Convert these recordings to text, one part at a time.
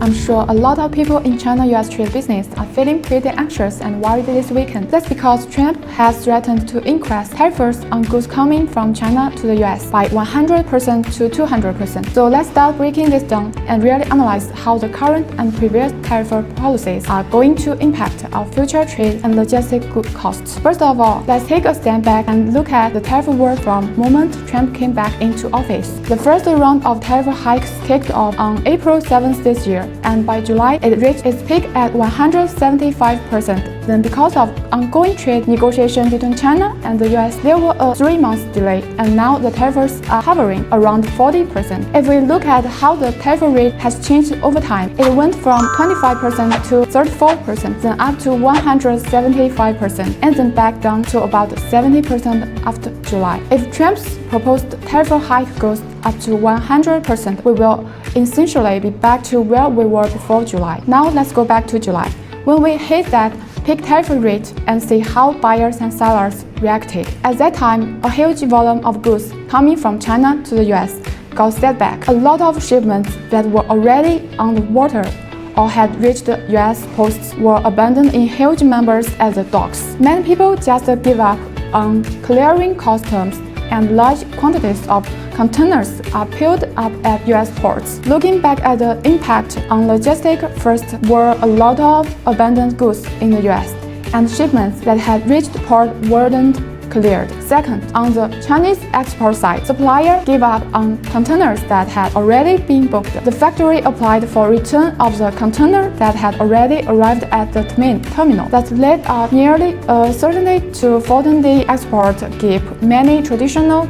I'm sure a lot of people in China-US trade business are feeling pretty anxious and worried this weekend. That's because Trump has threatened to increase tariffs on goods coming from China to the US by 100% to 200%. So let's start breaking this down and really analyze how the current and previous tariff policies are going to impact our future trade and logistic good costs. First of all, let's take a step back and look at the tariff war from the moment Trump came back into office. The first round of tariff hikes kicked off on April 7th this year, and by July it reached its peak at 175%. Then because of ongoing trade negotiations between China and the US, there was a 3-month delay, and now the tariffs are hovering around 40%. If we look at how the tariff rate has changed over time, it went from 25% to 34%, then up to 175%, and then back down to about 70% after July. If Trump's proposed tariff hike goes up to 100%, we will essentially be back to where we were before July. Now let's go back to July, when we hit that peak tariff rate and see how buyers and sellers reacted. At that time, a huge volume of goods coming from China to the US got set back. A lot of shipments that were already on the water or had reached the US ports were abandoned in huge numbers at the docks. Many people just give up on clearing customs, and large quantities of containers are piled up at US ports. Looking back at the impact on logistics, first were a lot of abandoned goods in the US, and shipments that had reached port weren't cleared. Second, on the Chinese export side, suppliers gave up on containers that had already been booked. The factory applied for return of the container that had already arrived at the terminal. That led up nearly a certainty to folding the export gap. Many traditional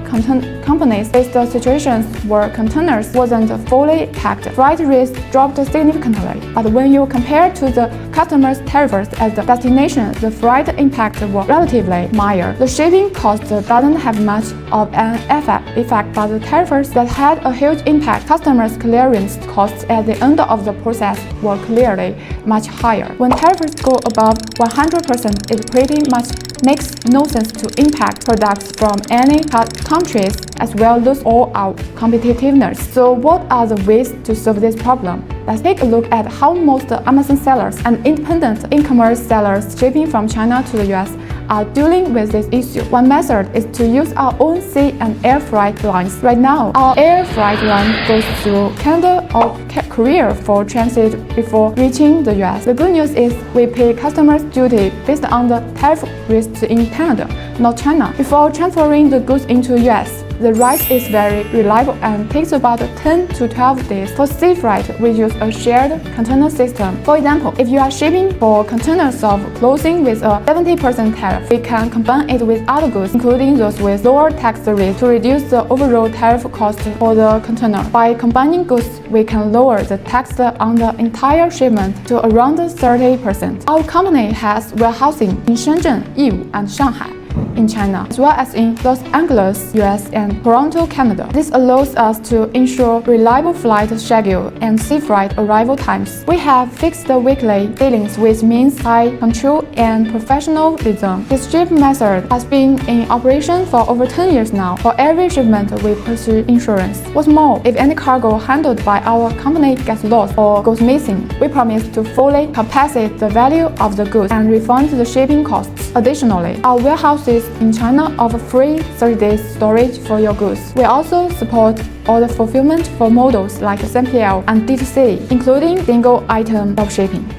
companies faced situations where containers wasn't fully packed. Freight rates dropped significantly, but when you compare to the customers' tariffs at the destination, the freight impact was relatively minor. The shipping cost doesn't have much of an effect, but the tariffs that had a huge impact. Customers' clearance costs at the end of the process were clearly much higher. When tariffs go above 100%, it pretty much makes no sense to impact products from any countries as well lose all our competitiveness. So what are the ways to solve this problem? Let's take a look at how most Amazon sellers and independent e-commerce sellers shipping from China to the US are dealing with this issue. One method is to use our own sea and air freight lines. Right now, our air freight line goes through Canada or Korea for transit before reaching the US. The good news is we pay customers duty based on the tariff rates in Canada, not China. Before transferring the goods into US, the ride is very reliable and takes about 10 to 12 days. For sea freight, we use a shared container system. For example, if you are shipping for containers of clothing with a 70% tariff, we can combine it with other goods, including those with lower tax rates, to reduce the overall tariff cost for the container. By combining goods, we can lower the tax on the entire shipment to around 30%. Our company has warehousing in Shenzhen, Yiwu, and Shanghai in China, as well as in Los Angeles, US, and Toronto, Canada. This allows us to ensure reliable flight schedule and sea freight arrival times. We have fixed the weekly dealings, which means high control and professionalism. This ship method has been in operation for over 10 years now. For every shipment, we pursue insurance. What's more, if any cargo handled by our company gets lost or goes missing, we promise to fully compensate the value of the goods and refund the shipping costs. Additionally, our warehouses in China offer free 30-day storage for your goods. We also support order fulfillment for models like 3PL and D2C, including single-item dropshipping.